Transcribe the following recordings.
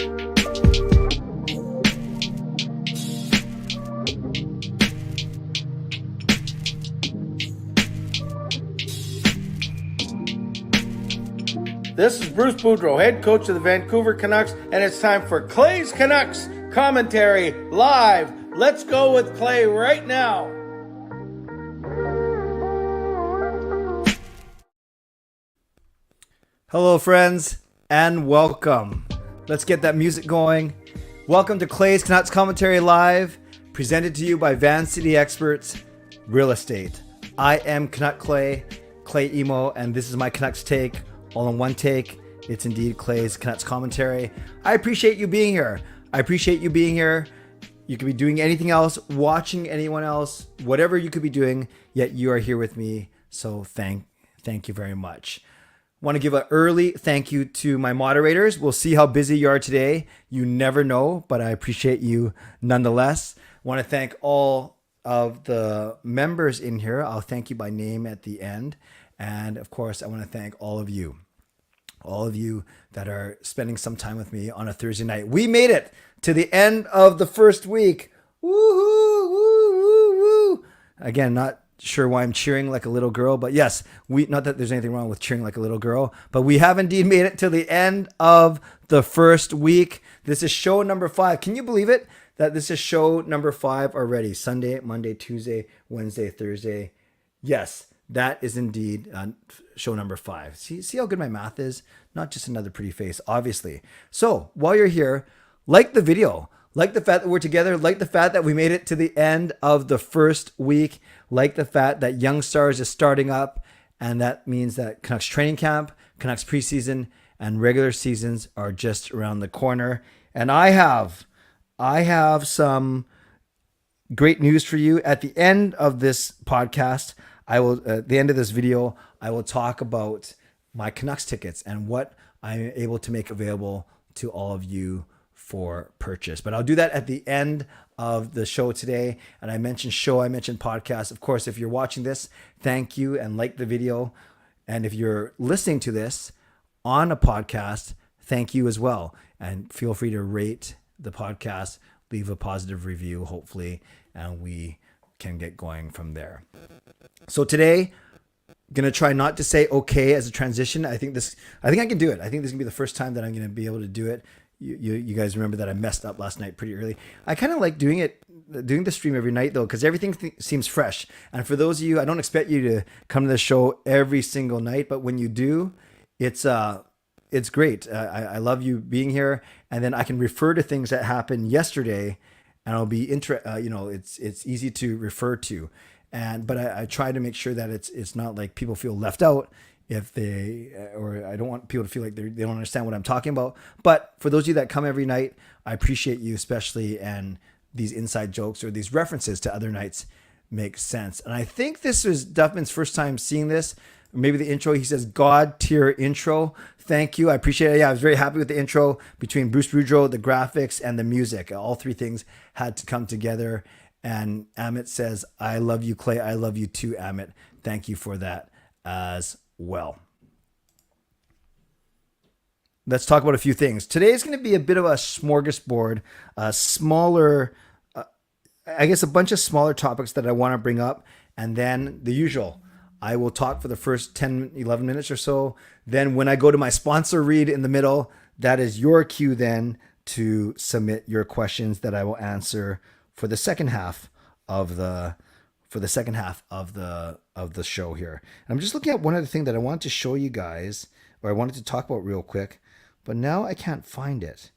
This is Bruce Boudreau, head coach of the Vancouver Canucks, and it's time for Clay's Canucks commentary live. Let's go with Clay right now. Hello, friends, and welcome. Let's get that music going. Welcome to Clay's Canucks commentary live, presented to you by Van City Experts Real Estate. I am Canuck Clay Emo, and this is my Canucks take. All in one take. It's indeed Clay's Canucks commentary. I appreciate you being here. You could be doing anything else, watching anyone else, whatever you could be doing, yet you are here with me. So thank you very much. Want to give an early thank you to my moderators. We'll see how busy you are today. You never know, but I appreciate you nonetheless. Want to thank all of the members in here. I'll thank you by name at the end. And of course, I want to thank all of you that are spending some time with me on a Thursday night. We made it to the end of the first week. Woohoo, woo, woo, woo. Again, not sure why I'm cheering like a little girl, but yes, not that there's anything wrong with cheering like a little girl, but we have indeed made it to the end of the first week. This is show number 5. Can you believe it? That this is show number 5 already. Sunday, Monday, Tuesday, Wednesday, Thursday. Yes. That is indeed show number 5. See how good my math is? Not just another pretty face, obviously. So while you're here, like the video. Like the fact that we're together. Like the fact that we made it to the end of the first week. Like the fact that Young Stars is starting up. And that means that Canucks training camp, Canucks preseason, and regular seasons are just around the corner. And I have some great news for you. At the end of this podcast, at the end of this video, I will talk about my Canucks tickets and what I'm able to make available to all of you for purchase. But I'll do that at the end of the show today. And I mentioned podcast. Of course, if you're watching this, thank you and like the video. And if you're listening to this on a podcast, thank you as well. And feel free to rate the podcast, leave a positive review, hopefully, and we can get going from there. So today, going to try not to say okay as a transition. I think I can do it. I think this is going to be the first time that I'm going to be able to do it. You guys remember that I messed up last night pretty early. I kind of like doing the stream every night though, because everything seems fresh. And for those of you, I don't expect you to come to the show every single night, but when you do, it's great. I love you being here, and then I can refer to things that happened yesterday, and I'll be it's easy to refer to. But I try to make sure that it's not like people feel left out or I don't want people to feel like they don't understand what I'm talking about. But for those of you that come every night, I appreciate you especially, and these inside jokes or these references to other nights make sense. And I think this was Duffman's first time seeing this. Maybe the intro, he says God tier intro. Thank you. I appreciate it. Yeah, I was very happy with the intro between Bruce Boudreau, the graphics, and the music. All three things had to come together. And Amit says, I love you, Clay. I love you too, Amit. Thank you for that as well. Let's talk about a few things. Today is going to be a bit of a smorgasbord, smaller, I guess a bunch of smaller topics that I want to bring up. And then the usual, I will talk for the first 10, 11 minutes or so. Then when I go to my sponsor read in the middle, that is your cue then to submit your questions that I will answer for the second half of the show here. And I'm just looking at one other thing that I wanted to show you guys, or I wanted to talk about real quick, but now I can't find it,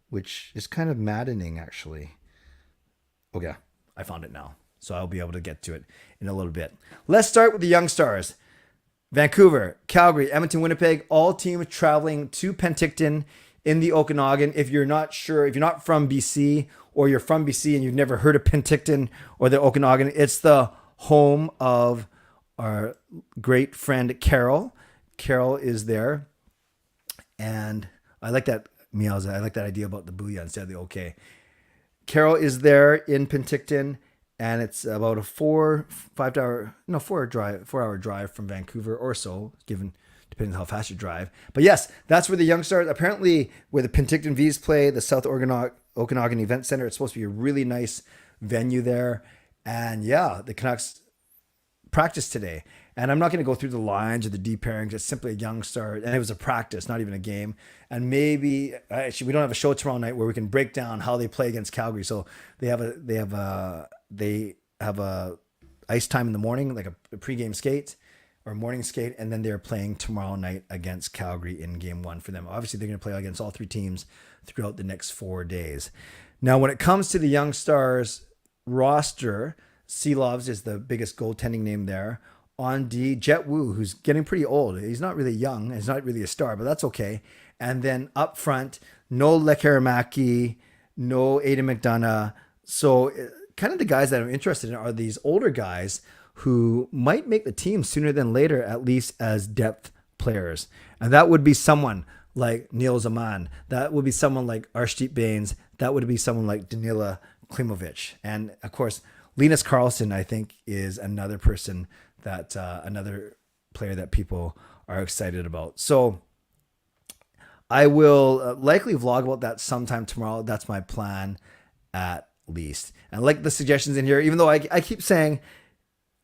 which is kind of maddening actually. Oh yeah, I found it now. So I'll be able to get to it in a little bit. Let's start with the Young Stars. Vancouver, Calgary, Edmonton, Winnipeg, all teams traveling to Penticton in the Okanagan. If you're not sure, if you're not from BC, or you're from BC and you've never heard of Penticton or the Okanagan, it's the home of our great friend Carol. Carol is there. And I like that, Meows. I like that idea about the booyah instead of the okay. Carol is there in Penticton, and it's about a 4 hour drive from Vancouver or so, given depending on how fast you drive. But yes, that's where the Young Stars, apparently where the Penticton V's play, the South Okanagan Event Center. It's supposed to be a really nice venue there. And yeah, the Canucks practice today. And I'm not going to go through the lines or the deep pairings. It's simply a Young Star. And it was a practice, not even a game. And maybe, actually, we don't have a show tomorrow night where we can break down how they play against Calgary. So they have a ice time in the morning, like a pregame skate or morning skate. And then they're playing tomorrow night against Calgary in game 1 for them. Obviously, they're going to play against all 3 teams throughout the next 4 days. Now, when it comes to the Young Stars roster, Seelovs is the biggest goaltending name there. On D, Jet Wu, who's getting pretty old. He's not really young. He's not really a star, but that's okay. And then up front, no Lekaramaki, no Aidan McDonough. So kind of the guys that I'm interested in are these older guys who might make the team sooner than later, at least as depth players. And that would be someone like Neil Zaman. That would be someone like Arshdeep Bains. That would be someone like Danila Klimovic. And of course, Linus Karlsson, I think, is another person that another player that people are excited about. So I will likely vlog about that sometime tomorrow. That's my plan at least. And I like the suggestions in here, even though I keep saying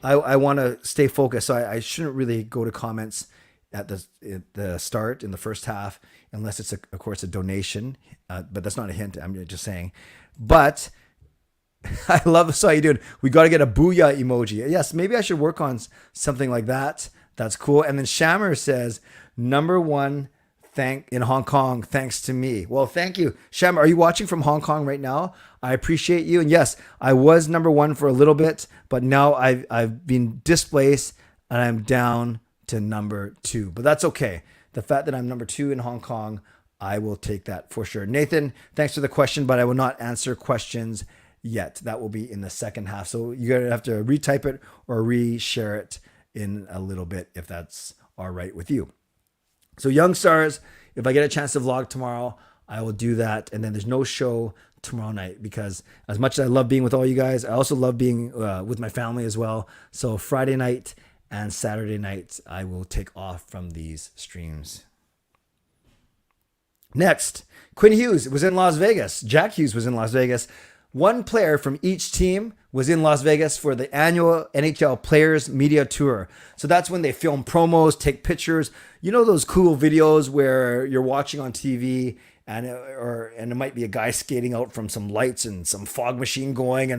I want to stay focused. So I shouldn't really go to comments at the start in the first half, unless it's, of course, a donation. But that's not a hint. I'm just saying. But I love this. How you doing? We got to get a booyah emoji. Yes, maybe I should work on something like that. That's cool. And then Shammer says, #1 in Hong Kong, thanks to me. Well, thank you. Shammer, are you watching from Hong Kong right now? I appreciate you. And yes, I was #1 for a little bit, but now I've been displaced and I'm down to #2. But that's okay. The fact that I'm #2 in Hong Kong, I will take that for sure. Nathan, thanks for the question, but I will not answer questions yet. That will be in the second half. So you're going to have to retype it or reshare it in a little bit if that's all right with you. So Young Stars, if I get a chance to vlog tomorrow, I will do that. And then there's no show tomorrow night because as much as I love being with all you guys, I also love being with my family as well. So Friday night and Saturday night, I will take off from these streams. Next, Quinn Hughes was in Las Vegas. Jack Hughes was in Las Vegas. One player from each team was in Las Vegas for the annual NHL Players Media Tour. So that's when they film promos, take pictures. You know those cool videos where you're watching on TV and it might be a guy skating out from some lights and some fog machine going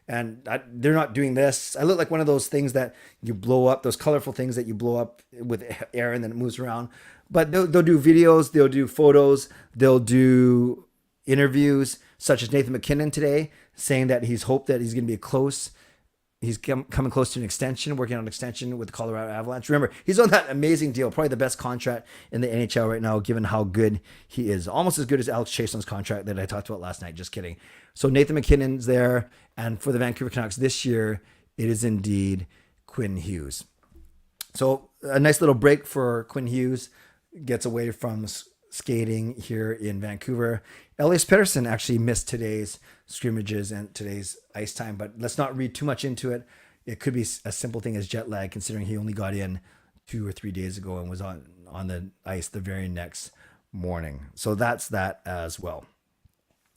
and they're not doing this. I look like one of those things that you blow up, those colorful things that you blow up with air and then it moves around. But they'll do videos, they'll do photos, they'll do interviews, such as Nathan MacKinnon today, saying that he's hoped that he's going to be close. He's coming close to an extension, working on an extension with the Colorado Avalanche. Remember, he's on that amazing deal, probably the best contract in the NHL right now, given how good he is. Almost as good as Alex Chason's contract that I talked about last night. Just kidding. So Nathan MacKinnon's there. And for the Vancouver Canucks this year, it is indeed Quinn Hughes. So a nice little break for Quinn Hughes. Gets away from skating here in Vancouver. Elias Pettersson actually missed today's scrimmages and today's ice time, but let's not read too much into it. It could be a simple thing as jet lag, considering he only got in 2 or 3 days ago and was on the ice the very next morning. So that's that as well.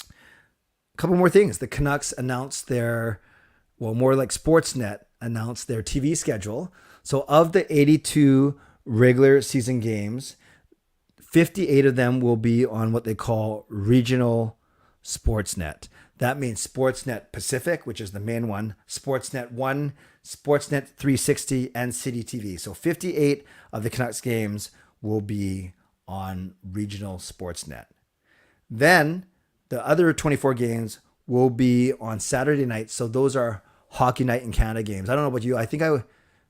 A couple more things. The Canucks announced more like Sportsnet announced their TV schedule. So of the 82 regular season games, 58 of them will be on what they call regional Sportsnet. That means Sportsnet Pacific, which is the main one, Sportsnet 1, Sportsnet 360, and City TV. So 58 of the Canucks games will be on regional Sportsnet. Then the other 24 games will be on Saturday night. So those are Hockey Night in Canada games. I don't know about you. I think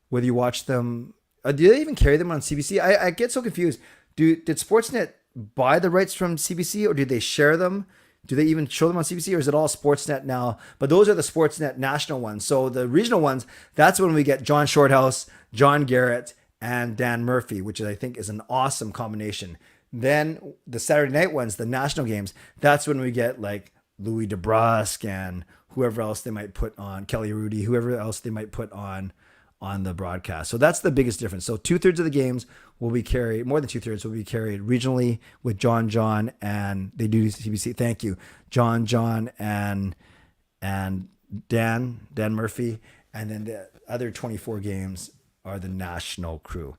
whether you watch them, do they even carry them on CBC? I get so confused. Did Sportsnet buy the rights from CBC or did they share them? Do they even show them on CBC or is it all Sportsnet now? But those are the Sportsnet national ones. So the regional ones, that's when we get John Shorthouse, John Garrett, and Dan Murphy, which I think is an awesome combination. Then the Saturday night ones, the national games, that's when we get like Louis DeBrusque and whoever else they might put on, Kelly Rudy, whoever else they might put on on the broadcast. So that's the biggest difference. So 2/3 of the games will be carried, more than 2/3 will be carried regionally with John, and they do CBC. Thank you, John, and Dan Murphy, and then the other 24 games are the national crew.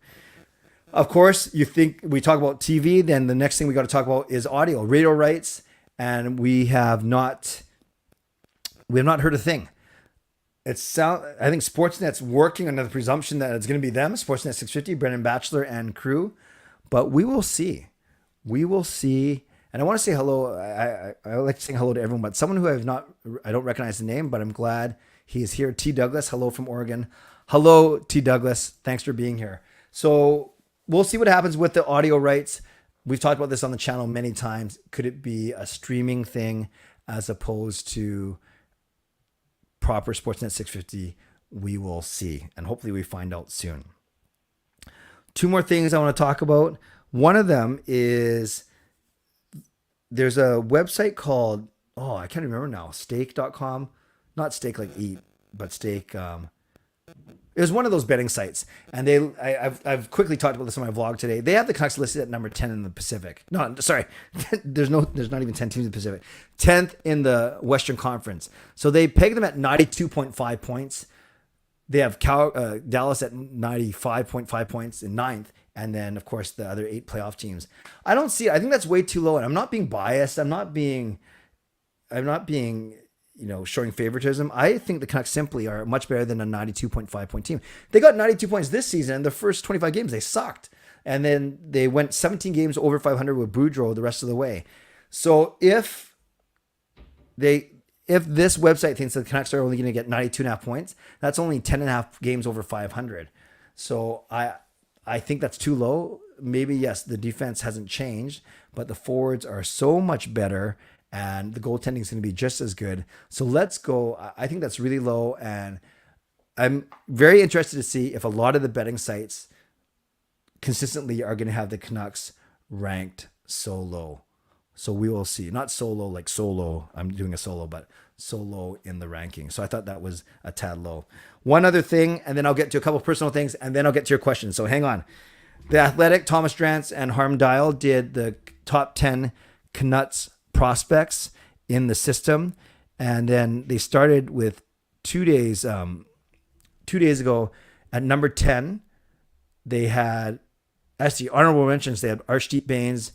Of course, you think we talk about TV, then the next thing we got to talk about is audio, radio rights, and we have not heard a thing. I think Sportsnet's working under the presumption that it's going to be them, Sportsnet 650, Brendan Batchelor and crew, but we will see. We will see. And I want to say hello. I like to say hello to everyone, but someone who I don't recognize the name, but I'm glad he is here. T. Douglas, hello from Oregon. Hello, T. Douglas. Thanks for being here. So we'll see what happens with the audio rights. We've talked about this on the channel many times. Could it be a streaming thing as opposed to proper Sportsnet 650? We will see, and hopefully we find out soon. Two more things I want to talk about. One of them is there's a website called, I can't remember now, stake.com. Not steak like eat, but stake. It was one of those betting sites, and I've quickly talked about this on my vlog today. They have the Canucks listed at number 10 in the Pacific. No, sorry, there's not even 10 teams in the Pacific. 10th in the Western Conference. So they peg them at 92.5 points. They have Dallas at 95.5 points in 9th, and then of course the other 8 playoff teams. I don't see it. I think that's way too low, and I'm not being biased. I'm not being showing favoritism. I think the Canucks simply are much better than a 92.5 point team. They got 92 points this season, and the first 25 games they sucked. And then they went 17 games over 500 with Boudreau the rest of the way. So if this website thinks that the Canucks are only going to get 92.5 points, that's only 10.5 games over 500. So I think that's too low. Maybe, yes, the defense hasn't changed, but the forwards are so much better, and the goaltending is going to be just as good. So let's go. I think that's really low, and I'm very interested to see if a lot of the betting sites consistently are going to have the Canucks ranked so low. So we will see. Not solo like solo. I'm doing a solo, but so low in the ranking. So I thought that was a tad low. One other thing, and then I'll get to a couple of personal things, and then I'll get to your questions. So hang on. The Athletic, Thomas Drance and Harm Dial did the top 10 Canucks prospects in the system, and then they started with 2 days ago at number 10. They had actually honorable mentions. They had Archdeep Baines,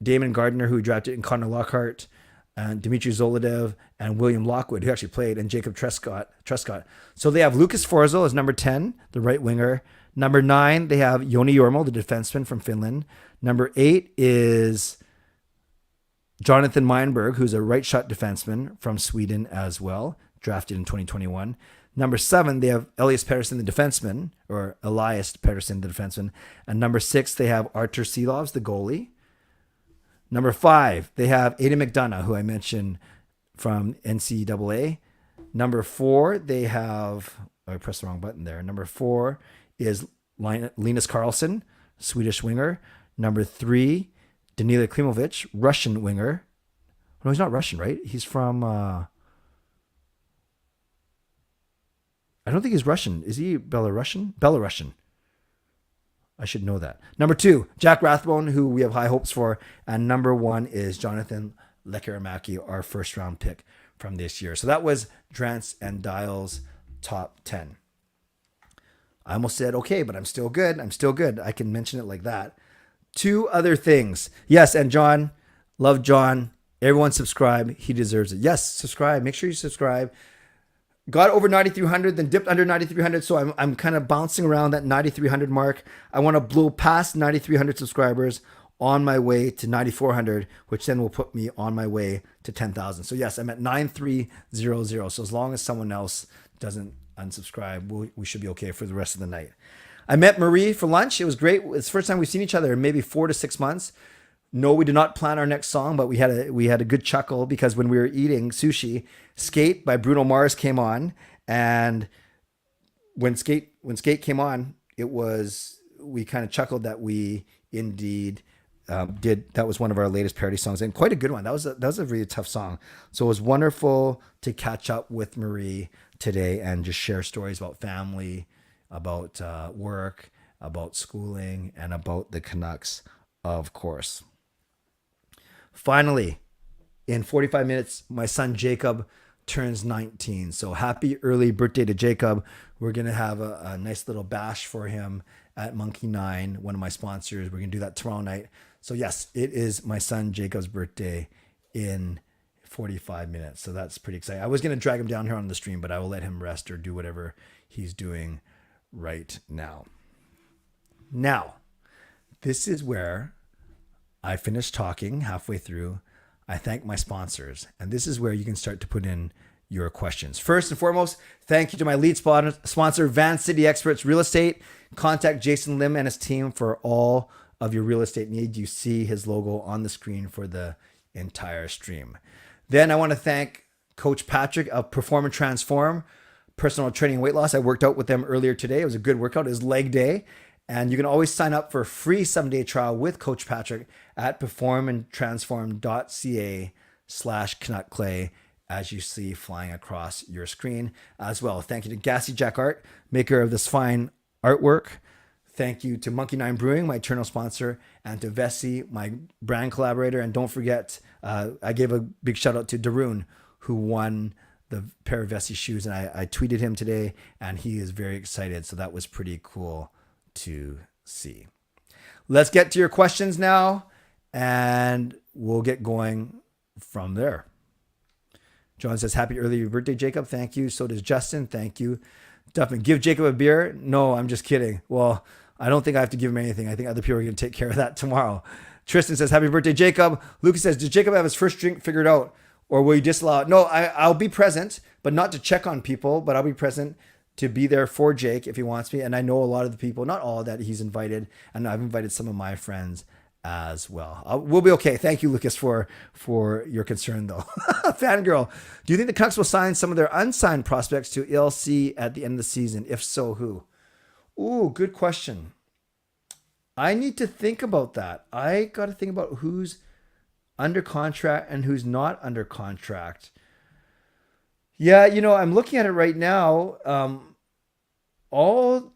Damon Gardner, who drafted in Connor Lockhart, and Dmitry Zolodev, and William Lockwood, who actually played, and Jacob Trescott. So they have Lucas Forzel as number 10, the right winger. Number 9, they have Joni Jormo, the defenseman from Finland. Number 8 is Jonathan Meinberg, who's a right shot defenseman from Sweden as well, drafted in 2021. Number 7, they have Elias Pettersson, the defenseman, or Elias Pettersson, the defenseman. And number 6, they have Artur Silovs, the goalie. Number 5, they have Aidan McDonough, who I mentioned from NCAA. Number 4, they have, I pressed the wrong button there. Number 4 is Linus Karlsson, Swedish winger. Number 3, Danila Klimovic, Russian winger. No, he's not Russian, right? He's from, I don't think he's Russian. Is he Belarusian? Belarusian. I should know that. Number 2, Jack Rathbone, who we have high hopes for. And number 1 is Jonathan Lekkerimäki, our first round pick from this year. So that was Drance and Dial's top 10. I almost said, okay, but I'm still good. I can mention it like that. 2 other things. Yes, and John, love John. Everyone subscribe. He deserves it. Yes, subscribe. Make sure you subscribe. Got over 9,300, then dipped under 9,300. So I'm kind of bouncing around that 9,300 mark. I want to blow past 9,300 subscribers on my way to 9,400, which then will put me on my way to 10,000. So yes, I'm at 9,300. So as long as someone else doesn't unsubscribe, we should be okay for the rest of the night. I met Marie for lunch. It was great. It's the first time we've seen each other in maybe 4 to 6 months. No, we did not plan our next song, but we had a good chuckle because when we were eating sushi, Skate by Bruno Mars came on, and when Skate came on, we kind of chuckled that we indeed did. That was one of our latest parody songs, and quite a good one. That was a really tough song. So it was wonderful to catch up with Marie today and just share stories about family, about work, about schooling, and about the Canucks, of course. Finally, in 45 minutes, my son Jacob turns 19. So happy early birthday to Jacob. We're going to have a nice little bash for him at Monkey 9, one of my sponsors. We're going to do that tomorrow night. So yes, it is my son Jacob's birthday in 45 minutes. So that's pretty exciting. I was going to drag him down here on the stream, but I will let him rest or do whatever he's doing right now. Now, this is where I finish talking halfway through. I thank my sponsors, and this is where you can start to put in your questions. First and foremost, thank you to my lead sponsor, Van City Experts Real Estate. Contact Jason Lim and his team for all of your real estate needs. You see his logo on the screen for the entire stream. Then I want to thank Coach Patrick of Perform and Transform Personal Training and Weight Loss. I worked out with them earlier today. It was a good workout. It was leg day. And you can always sign up for a free 7-day trial with Coach Patrick at performandtransform.ca/CanuckClay, as you see flying across your screen as well. Thank you to Gassy Jack Art, maker of this fine artwork. Thank you to Monkey 9 Brewing, my eternal sponsor, and to Vessi, my brand collaborator. And don't forget, I gave a big shout out to Darun, who won the pair of Vessi shoes. And I tweeted him today, and he is very excited. So that was pretty cool to see. Let's get to your questions now, and we'll get going from there. John says, happy early birthday, Jacob. Thank you. So does Justin. Thank you. Duffman, give Jacob a beer. No, I'm just kidding. Well, I don't think I have to give him anything. I think other people are going to take care of that tomorrow. Tristan says, happy birthday, Jacob. Lucas says, did Jacob have his first drink figured out, or will you disallow it? No, I'll be present, but not to check on people, but I'll be present to be there for Jake if he wants me. And I know a lot of the people, not all, that he's invited, and I've invited some of my friends as well. We'll be okay. Thank you, Lucas, for your concern, though. Fangirl, do you think the Canucks will sign some of their unsigned prospects to LC at the end of the season? If so, who? Ooh, good question. I need to think about that. I got to think about who's under contract and who's not under contract. Yeah, I'm looking at it right now. Everyone's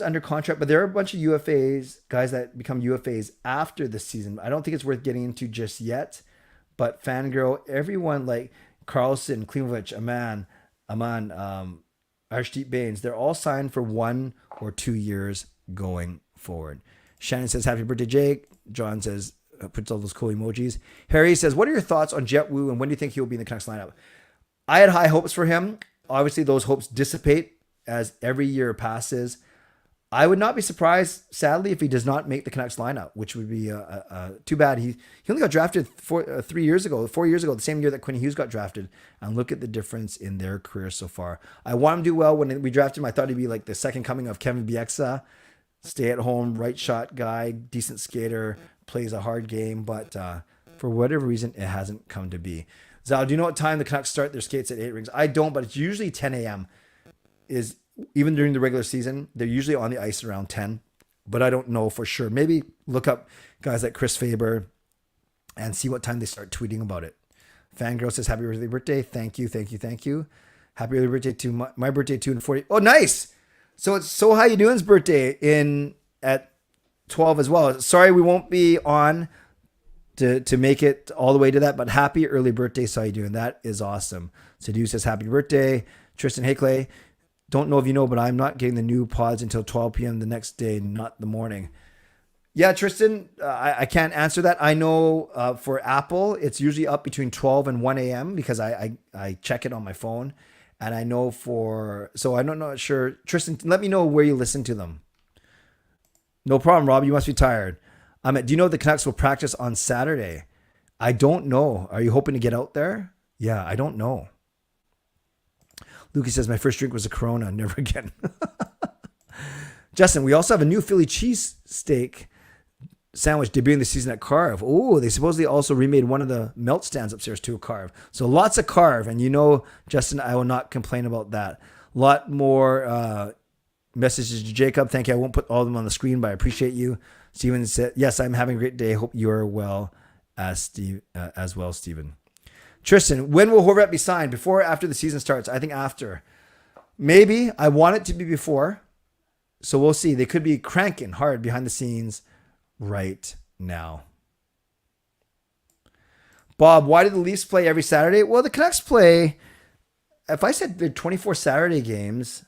under contract, but there are a bunch of UFAs, guys that become UFAs after the season. I don't think it's worth getting into just yet, but Fangirl, everyone like Carlson, Klimovich, Aman, Arshdeep Baines, they're all signed for 1 or 2 years going forward. Shannon says, happy birthday, Jake. John says, puts all those cool emojis. Harry says, what are your thoughts on Jet Wu, and when do you think he'll be in the Canucks lineup? I had high hopes for him. Obviously, those hopes dissipate as every year passes. I would not be surprised, sadly, if he does not make the Canucks lineup, which would be too bad. He only got drafted 4 years ago, the same year that Quinn Hughes got drafted. And look at the difference in their career so far. I want him to do well. When we drafted him, I thought he'd be like the second coming of Kevin Bieksa, stay-at-home, right shot guy, decent skater, plays a hard game. But for whatever reason, it hasn't come to be. Zal, do you know what time the Canucks start their skates at 8 rings? I don't, but it's usually 10 a.m. Even during the regular season, they're usually on the ice around 10, but I don't know for sure. Maybe look up guys like Chris Faber and see what time they start tweeting about it. Fangirl says, happy early birthday. Thank you. Happy early birthday to my birthday too in 40. Oh, nice. So it's So How You Doing's birthday at 12 as well. Sorry, we won't be on to make it all the way to that, but happy early birthday, So How You Doing. That is awesome. Sidhu says, happy birthday. Tristan, hey Clay. Don't know if you know, but I'm not getting the new pods until 12 p.m. the next day, not the morning. Yeah, Tristan, I can't answer that. I know for Apple, it's usually up between 12 and 1 a.m. because I check it on my phone. And I know so I'm not sure. Tristan, let me know where you listen to them. No problem, Rob. You must be tired. Do you know the Canucks will practice on Saturday? I don't know. Are you hoping to get out there? Yeah, I don't know. Lucas says, my first drink was a Corona. Never again. Justin, we also have a new Philly cheesesteak sandwich debuting the season at Carve. Oh, they supposedly also remade one of the melt stands upstairs to a Carve. So lots of Carve. And Justin, I will not complain about that. A lot more messages to Jacob. Thank you. I won't put all of them on the screen, but I appreciate you. Steven said, yes, I'm having a great day. Hope you are well as well, Steven. Tristan, when will Horvat be signed? Before or after the season starts? I think after. Maybe. I want it to be before. So we'll see. They could be cranking hard behind the scenes right now. Bob, why do the Leafs play every Saturday? Well, the Canucks play, if I said they're 24 Saturday games,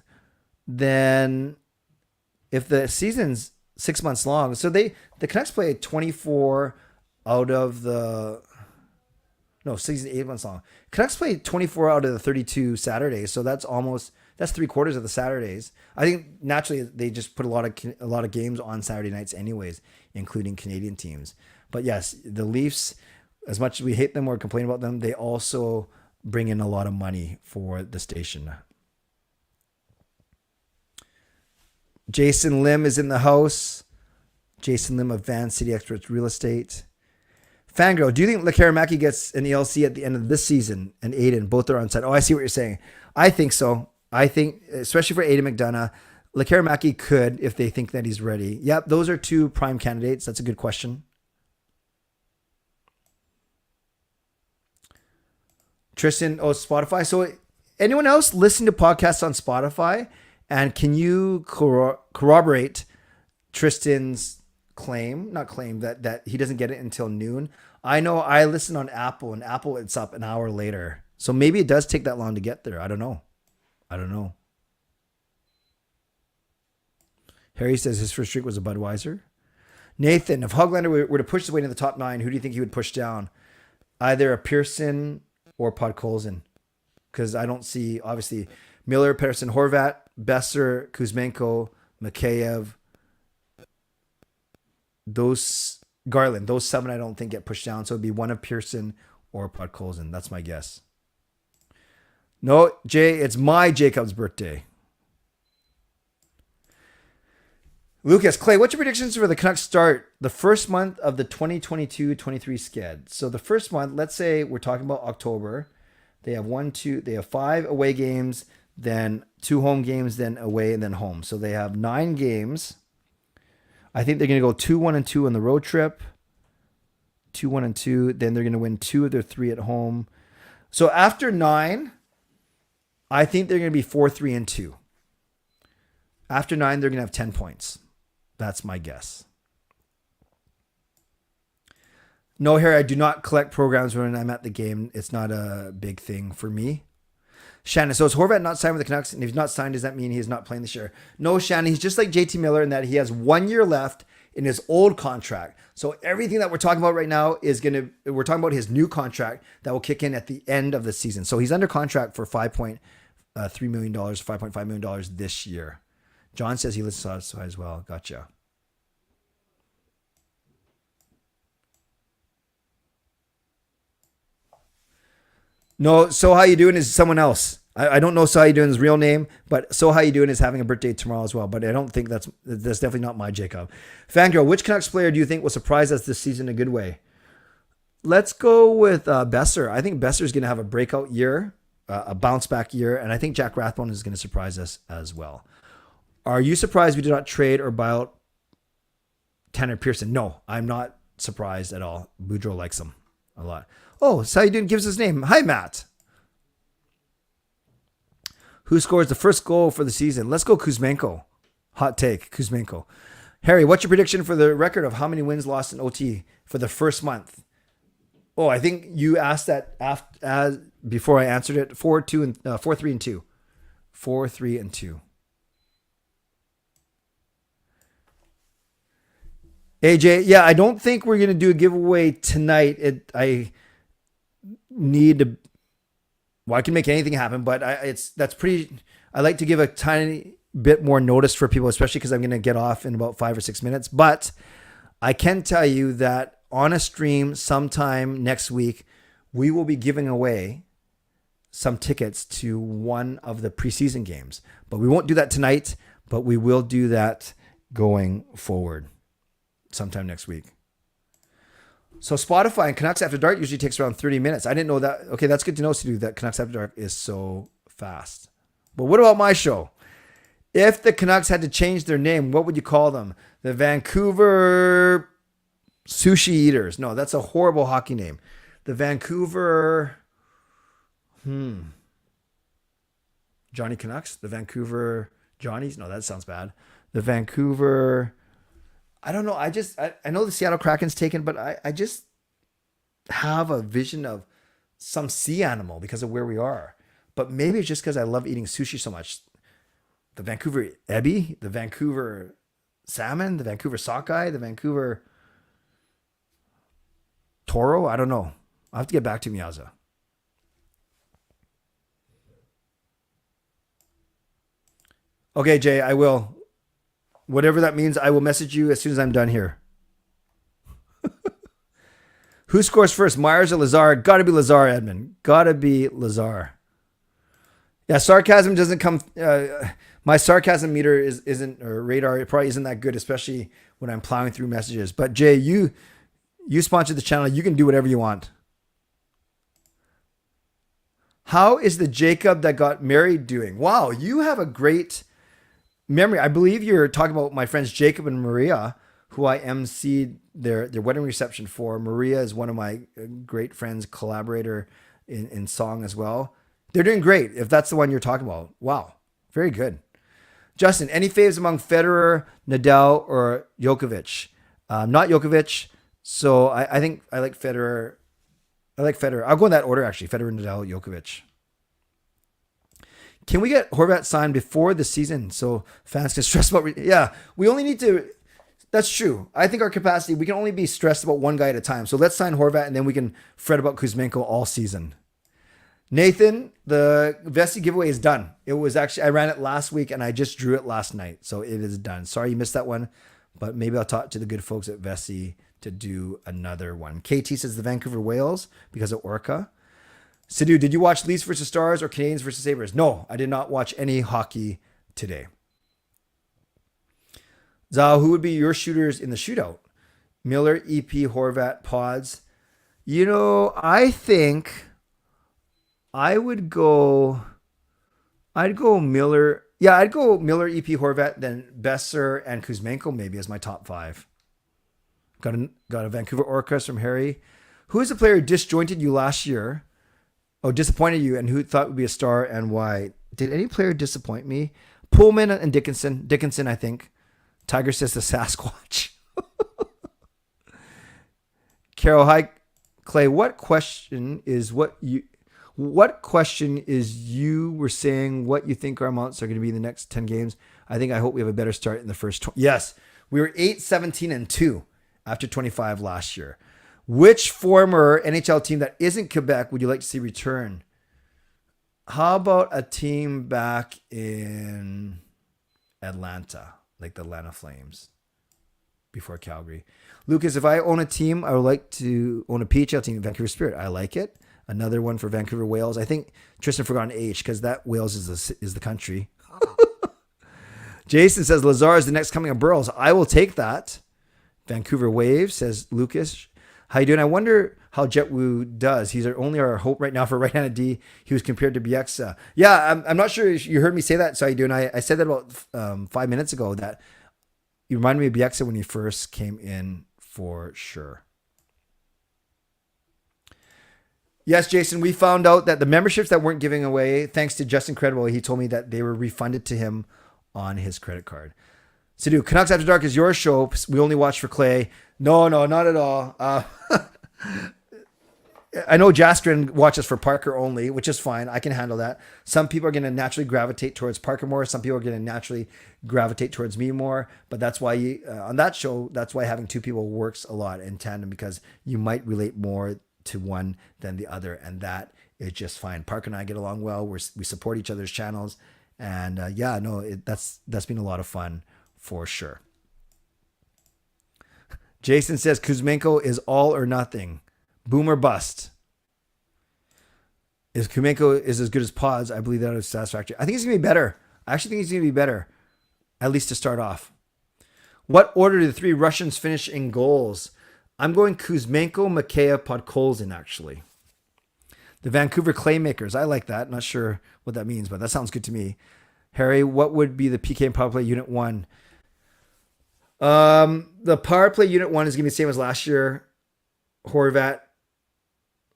then if the season's 6 months long, so the Canucks play 24 out of the, no, season 8 months long. Canucks play 24 out of the 32 Saturdays, so that's 3/4 of the Saturdays. I think naturally they just put a lot of games on Saturday nights anyways, including Canadian teams. But yes, the Leafs, as much as we hate them or complain about them, they also bring in a lot of money for the station. Jason Lim is in the house. Jason Lim of Van City Experts Real Estate. Fangirl, do you think Lekaramaki gets an ELC at the end of this season? And Aiden, both are on site. Oh, I see what you're saying. I think so. I think, especially for Aiden McDonough, Lekaramaki could if they think that he's ready. Yep, those are two prime candidates. That's a good question. Tristan, Spotify. So anyone else listen to podcasts on Spotify? And can you corroborate Tristan's not claim that he doesn't get it until noon? I know I listen on Apple, and Apple it's up an hour later. So maybe it does take that long to get there. I don't know. Harry says his first drink was a Budweiser. Nathan, if Hoglander were to push his way into the top 9, who do you think he would push down? Either a Pearson or Podkolzin. Because I don't see, obviously, Miller, Pettersson, Horvat, Besser, Kuzmenko, Mikheyev, Garland, those 7 I don't think get pushed down. So it'd be one of Pearson or Podkolzin. That's my guess. No, Jay, it's my Jacob's birthday. Lucas, Clay, what's your predictions for the Canucks start the first month of the 2022-23 sked? So the first month, let's say we're talking about October. They have 5 away games, then 2 home games, then away, and then home. So they have 9 games. I think they're going to go 2-1-2 on the road trip. 2-1-2. Then they're going to win 2 of their 3 at home. So after 9, I think they're going to be 4-3-2. After 9, they're going to have 10 points. That's my guess. No, Harry, I do not collect programs when I'm at the game. It's not a big thing for me. Shannon, so is Horvat not signed with the Canucks? And if he's not signed, does that mean he's not playing this year? No, Shannon, he's just like JT Miller in that he has 1 year left in his old contract. So everything that we're talking about right now we're talking about his new contract that will kick in at the end of the season. So he's under contract for $5.3 million, $5.5 million this year. John says he listens to us as well. Gotcha. No, So How You Doing is someone else. I don't know So How You Doing's real name, but So How You Doing is having a birthday tomorrow as well. But I don't think that's definitely not my Jacob. Fangirl, which Canucks player do you think will surprise us this season in a good way? Let's go with Besser. I think Besser is going to have a breakout year, a bounce back year, and I think Jack Rathbone is going to surprise us as well. Are you surprised we did not trade or buy out Tanner Pearson? No, I'm not surprised at all. Boudreaux likes him a lot. Oh, So How You Doing gives his name. Hi, Matt. Who scores the first goal for the season? Let's go Kuzmenko. Hot take, Kuzmenko. Harry, what's your prediction for the record of how many wins lost in OT for the first month? Oh, I think you asked that before I answered it. 4-3-2. 4-3-2. AJ, yeah, I don't think we're gonna do a giveaway tonight. I can make anything happen, but that's pretty. I like to give a tiny bit more notice for people, especially because I'm going to get off in about 5 or 6 minutes. But I can tell you that on a stream sometime next week, we will be giving away some tickets to one of the preseason games. But we won't do that tonight, but we will do that going forward sometime next week. So Spotify and Canucks After Dark usually takes around 30 minutes. I didn't know that. Okay, that's good to know, Sidhu, that Canucks After Dark is so fast. But what about my show? If the Canucks had to change their name, what would you call them? The Vancouver Sushi Eaters. No, that's a horrible hockey name. The Vancouver... Johnny Canucks, the Vancouver Johnnies. No, that sounds bad. The Vancouver, I don't know. I know the Seattle Kraken's taken, but I just have a vision of some sea animal because of where we are. But maybe it's just because I love eating sushi so much. The Vancouver Ebi, the Vancouver salmon, the Vancouver sockeye, the Vancouver toro. I don't know. I'll have to get back to Miyaza. Okay, Jay, I will. Whatever that means, I will message you as soon as I'm done here. Who scores first, Myers or Lazar? Gotta be Lazar, Edmund. Gotta be Lazar. Yeah, sarcasm doesn't come. My sarcasm meter isn't, or radar, it probably isn't that good, especially when I'm plowing through messages. But Jay, you sponsored the channel. You can do whatever you want. How is the Jacob that got married doing? Wow, you have a great memory. I believe you're talking about my friends Jacob and Maria, who I emceed their wedding reception for. Maria is one of my great friends, collaborator in song as well. They're doing great, if that's the one you're talking about. Wow, very good. Justin, any faves among Federer, Nadal, or Djokovic? Not Djokovic, so I think I like Federer. I'll go in that order, actually. Federer, Nadal, Djokovic. Can we get Horvat signed before the season so fans can stress about... Yeah, we only need to... That's true. I think our capacity, we can only be stressed about one guy at a time. So let's sign Horvat and then we can fret about Kuzmenko all season. Nathan, the Vessi giveaway is done. It was actually... I ran it last week and I just drew it last night. So it is done. Sorry you missed that one. But maybe I'll talk to the good folks at Vessi to do another one. KT says the Vancouver Whales because of Orca. Sidhu, did you watch Leafs versus Stars or Canadiens versus Sabres? No, I did not watch any hockey today. Zao, who would be your shooters in the shootout? Miller, EP, Horvat, Pods. You know, I think I'd go Miller. Yeah, I'd go Miller, EP, Horvat, then Besser and Kuzmenko maybe as my top five. Got a Vancouver Orcas from Harry. Who is the player who disjointed you last year? Oh, disappointed you, and who thought would be a star and why? Did any player disappoint me? Pullman and Dickinson. Dickinson, I think. Tiger says the Sasquatch. Carol, hi, Clay. What question is you were saying what you think our amounts are going to be in the next 10 games? I hope we have a better start in the first 20. Yes, we were 8-17-2 after 25 last year. Which former NHL team that isn't Quebec would you like to see return? How about a team back in Atlanta, like the Atlanta Flames before Calgary? Lucas, if I own a team, I would like to own a PHL team, Vancouver Spirit. I like it. Another one for Vancouver Whales. I think Tristan forgot an H because that Wales is the country. Jason says Lazar is the next coming of Burrows. I will take that. Vancouver Waves, says Lucas. How you doing? I wonder how Jetwu does. He's only our hope right now for right-handed D. He was compared to Bieksa. Yeah, I'm not sure if you heard me say that. So how you doing? I said that about 5 minutes ago that you reminded me of Bieksa when he first came in for sure. Yes, Jason, we found out that the memberships that weren't giving away, thanks to Justin Credible, he told me that they were refunded to him on his credit card. Sidhu, Canucks After Dark is your show. We only watch for Clay. No, not at all. I know Jaskrin watches for Parker only, which is fine. I can handle that. Some people are going to naturally gravitate towards Parker more. Some people are going to naturally gravitate towards me more. But that's why on that show, that's why having two people works a lot in tandem, because you might relate more to one than the other. And that is just fine. Parker and I get along well. We support each other's channels. And that's been a lot of fun for sure. Jason says Kuzmenko is all or nothing. Boom or bust. If Kuzmenko is as good as Pods, I believe that is satisfactory. I think he's going to be better. I actually think he's going to be better, at least to start off. What order do the three Russians finish in goals? I'm going Kuzmenko, Mikheyev, Podkolzin, actually. The Vancouver Claymakers. I like that. Not sure what that means, but that sounds good to me. Harry, what would be the PK and power play unit 1? The power play unit 1 is going to be the same as last year. Horvat,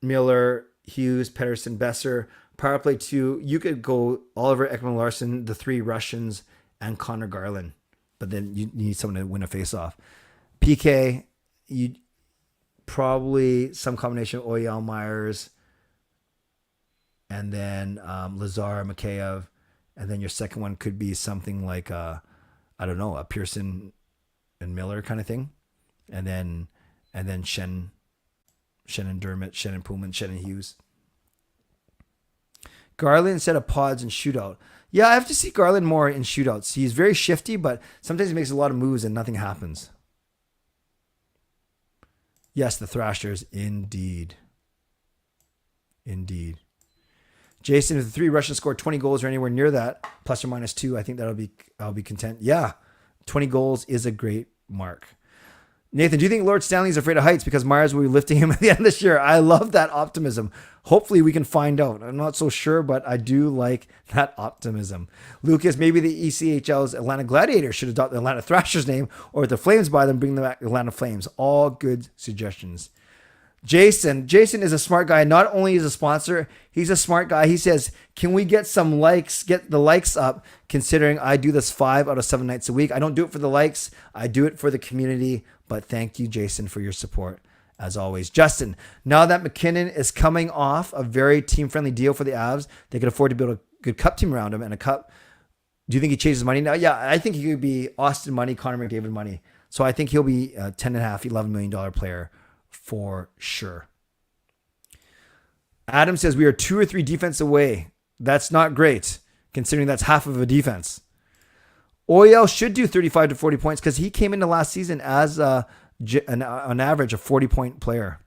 Miller, Hughes, Pedersen, Besser. Power play 2, you could go Oliver Ekman-Larsson, the 3 Russians, and Connor Garland. But then you need someone to win a face-off. PK, you probably some combination of Oyel Myers and then Lazar Mikheyev. And then your second one could be something like, I don't know, a Pearson and Miller kind of thing. And then Shannon Dermott, Shannon Pullman, Shannon Hughes. Garland instead of Pods and shootout. Yeah, I have to see Garland more in shootouts. He's very shifty, but sometimes he makes a lot of moves and nothing happens. Yes, the Thrashers, indeed. Indeed. Jason, if the 3 Russians score 20 goals or anywhere near that, plus or minus 2, I think I'll be content. Yeah, 20 goals is a great mark. Nathan, do you think Lord Stanley's afraid of heights because Myers will be lifting him at the end of this year? I love that optimism. Hopefully we can find out. I'm not so sure, but I do like that optimism. Lucas, maybe the ECHL's Atlanta Gladiators should adopt the Atlanta Thrashers name, or if the Flames buy them, bring them back Atlanta Flames. All good suggestions. Jason is a smart guy. Not only is a sponsor, he's a smart guy. He says, can we get some likes, get the likes up, considering I do this 5 out of 7 nights a week. I don't do it for the likes. I do it for the community. But thank you, Jason, for your support, as always. Justin, now that McKinnon is coming off a very team-friendly deal for the Avs, they can afford to build a good cup team around him. And a cup, do you think he chases money now? Yeah, I think he could be Austin money, Connor McDavid money. So I think he'll be a $10.5, $11 million player for sure. Adam says we are 2 or 3 defense away. That's not great, considering that's half of a defense. Oyel should do 35 to 40 points because he came into last season as an average of 40-point player.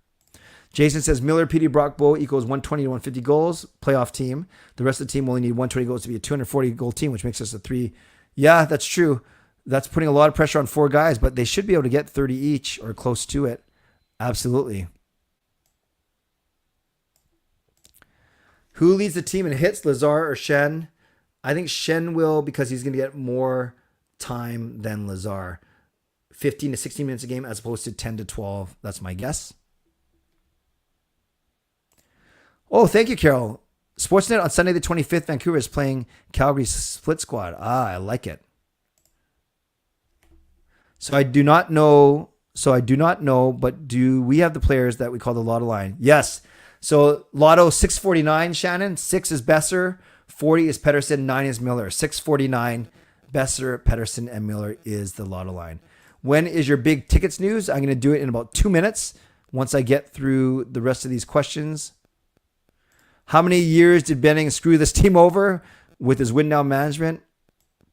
Jason says Miller, Petey, Brock, Bow equals 120 to 150 goals, playoff team. The rest of the team only need 120 goals to be a 240 goal team, which makes us a 3. Yeah, that's true. That's putting a lot of pressure on 4 guys, but they should be able to get 30 each or close to it. Absolutely. Who leads the team in hits, Lazar or Shen? I think Shen will, because he's going to get more time than Lazar. 15 to 16 minutes a game as opposed to 10 to 12. That's my guess. Oh, thank you, Carol. Sportsnet on Sunday the 25th, Vancouver is playing Calgary's split squad. I like it. So I do not know, but do we have the players that we call the Lotto line? Yes. So Lotto 649, Shannon. 6 is Besser. 40 is Pettersson. 9 is Miller. 649, Besser, Pettersson, and Miller is the Lotto line. When is your big tickets news? I'm going to do it in about 2 minutes once I get through the rest of these questions. How many years did Benning screw this team over with his win-now management?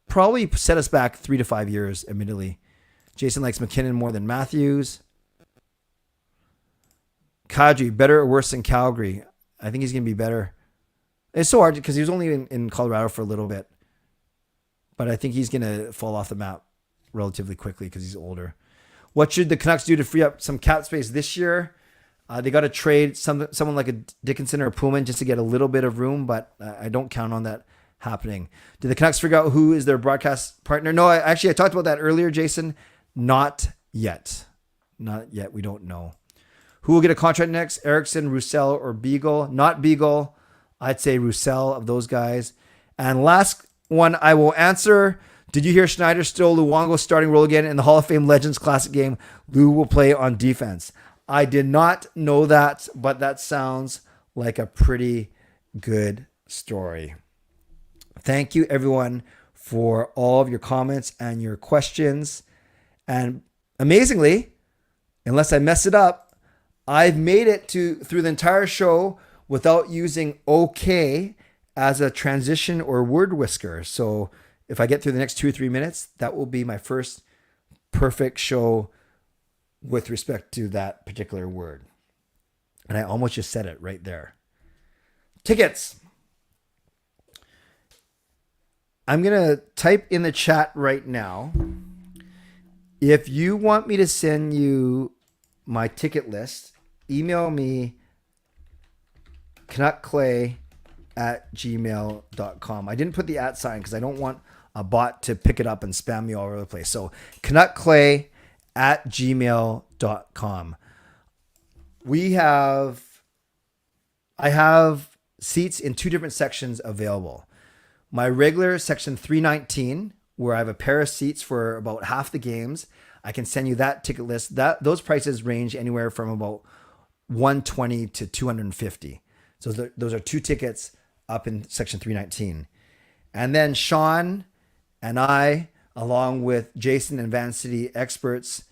Probably set us back 3 to 5 years, admittedly. Jason likes McKinnon more than Matthews. Kadri, better or worse than Calgary? I think he's going to be better. It's so hard because he was only in Colorado for a little bit. But I think he's going to fall off the map relatively quickly because he's older. What should the Canucks do to free up some cap space this year? They got to trade someone like a Dickinson or a Pullman just to get a little bit of room, but I don't count on that happening. Did the Canucks figure out who is their broadcast partner? No, I talked about that earlier, Jason. Not yet. Not yet. We don't know. Who will get a contract next? Eriksson, Roussel, or Beagle? Not Beagle. I'd say Roussel of those guys. And last one I will answer. Did you hear Schneider stole Luongo's starting role again in the Hall of Fame Legends Classic game? Lou will play on defense. I did not know that, but that sounds like a pretty good story. Thank you, everyone, for all of your comments and your questions. And amazingly, unless I mess it up, I've made it through the entire show without using okay as a transition or word whisker. So if I get through the next 2 or 3 minutes, that will be my first perfect show with respect to that particular word. And I almost just said it right there. Tickets. I'm going to type in the chat right now. If you want me to send you my ticket list, email me canuckclay@gmail.com. I didn't put the @ sign because I don't want a bot to pick it up and spam me all over the place. So canuckclay@gmail.com. I have seats in 2 different sections available. My regular section 319, where I have a pair of seats for about half the games, I can send you that ticket list. Those prices range anywhere from about $120 to $250. So those are 2 tickets up in section 319. And then Sean and I, along with Jason and Van City Experts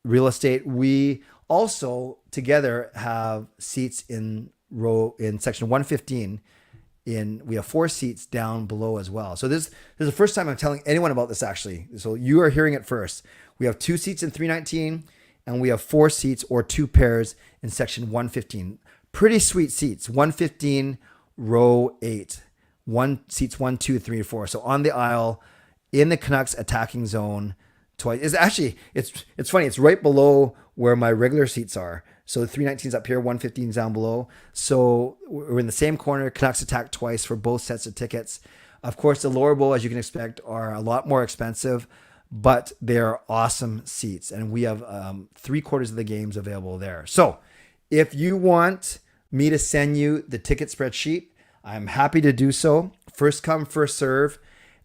Real Estate, we also together have seats in section 115. We have 4 seats down below as well. So this is the first time I'm telling anyone about this, actually. So you are hearing it first. We have 2 seats in 319, and we have 4 seats or 2 pairs in section 115. Pretty sweet seats. 115, row 8. Seats 1, 2, 3, and 4. So on the aisle, in the Canucks attacking zone, twice. It's funny. It's right below where my regular seats are. So 319 is up here, 115 is down below. So we're in the same corner. Canucks attack twice for both sets of tickets. Of course, the lower bowl, as you can expect, are a lot more expensive, but they're awesome seats. And we have 3/4 of the games available there. So if you want me to send you the ticket spreadsheet, I'm happy to do so. First come, first serve.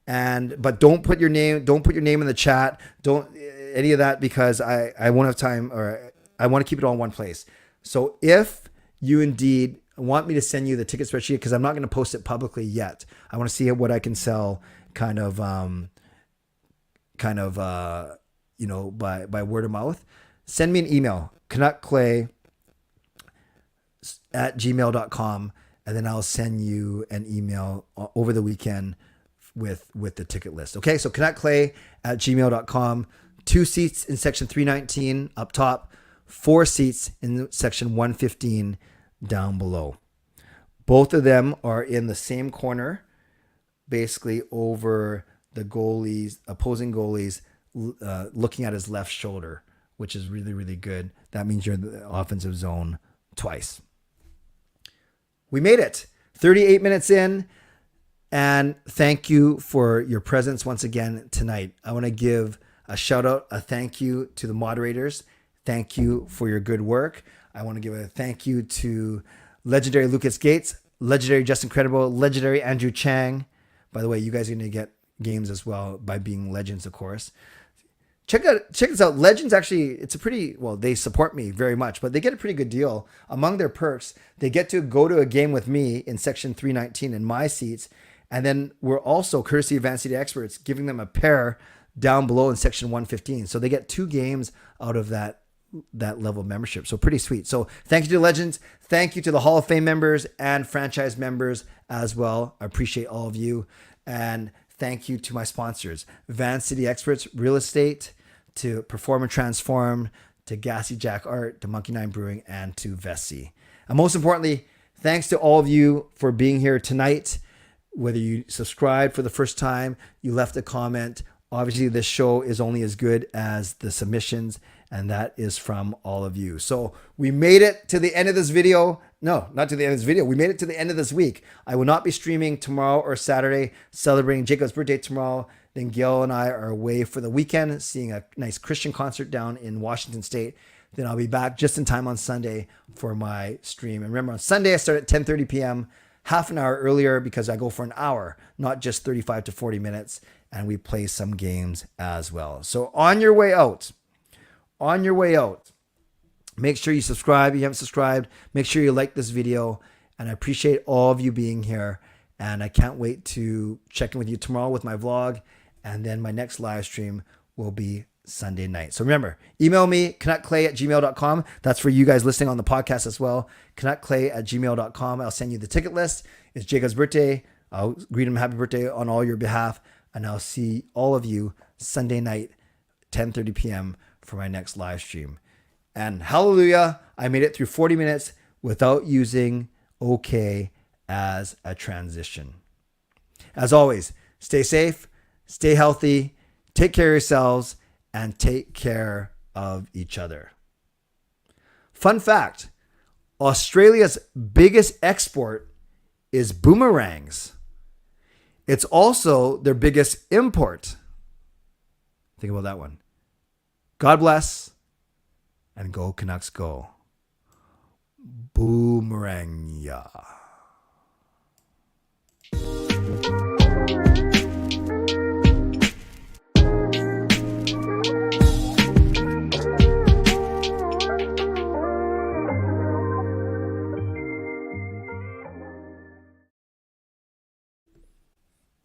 But don't put your name in the chat. Don't any of that, because I won't have time, or I want to keep it all in one place. So if you indeed want me to send you the ticket spreadsheet, because I'm not going to post it publicly yet, I want to see what I can sell kind of by word of mouth. Send me an email, canuckclay@gmail.com, and then I'll send you an email over the weekend with the ticket list. Okay, so canuckclay@gmail.com. 2 seats in section 319 up top, 4 seats in section 115 down below. Both of them are in the same corner, basically over the opposing goalies, looking at his left shoulder, which is really, really good. That means you're in the offensive zone twice. We made it. 38 minutes in. And thank you for your presence once again tonight. I want to give a shout out, a thank you to the moderators. Thank you for your good work. I want to give a thank you to legendary Lucas Gates, legendary Justin Credible, legendary Andrew Chang. By the way, you guys are going to get games as well by being legends, of course. Check this out. Legends, actually, they support me very much, but they get a pretty good deal. Among their perks, they get to go to a game with me in section 319 in my seats. And then we're also, courtesy of Van City Experts, giving them a pair down below in section 115. So they get 2 games out of that level of membership. So pretty sweet. So thank you to Legends. Thank you to the Hall of Fame members and franchise members as well. I appreciate all of you. And thank you to my sponsors, Van City Experts Real Estate, to Perform and Transform, to Gassy Jack Art, to Monkey 9 Brewing, and to Vessi. And most importantly, thanks to all of you for being here tonight. Whether you subscribed for the first time, you left a comment. Obviously, this show is only as good as the submissions, and that is from all of you. So we made it to the end of this video. No, not to the end of this video. We made it to the end of this week. I will not be streaming tomorrow or Saturday, celebrating Jacob's birthday tomorrow. Then Gail and I are away for the weekend, seeing a nice Christian concert down in Washington State. Then I'll be back just in time on Sunday for my stream. And remember, on Sunday, I start at 10:30 p.m., half an hour earlier, because I go for an hour, not just 35 to 40 minutes. And we play some games as well. So on your way out, make sure you subscribe. If you haven't subscribed, make sure you like this video. And I appreciate all of you being here. And I can't wait to check in with you tomorrow with my vlog. And then my next live stream will be Sunday night. So remember, email me, canuckclay@gmail.com. That's for you guys listening on the podcast as well. canuckclay@gmail.com. I'll send you the ticket list. It's Jacob's birthday. I'll greet him happy birthday on all your behalf. And I'll see all of you Sunday night, 10:30 p.m. for my next live stream. And hallelujah, I made it through 40 minutes without using okay as a transition. As always, stay safe, stay healthy, take care of yourselves, and take care of each other. Fun fact, Australia's biggest export is boomerangs. It's also their biggest import. Think about that one. God bless, and go Canucks go. Boomerang ya. Bye.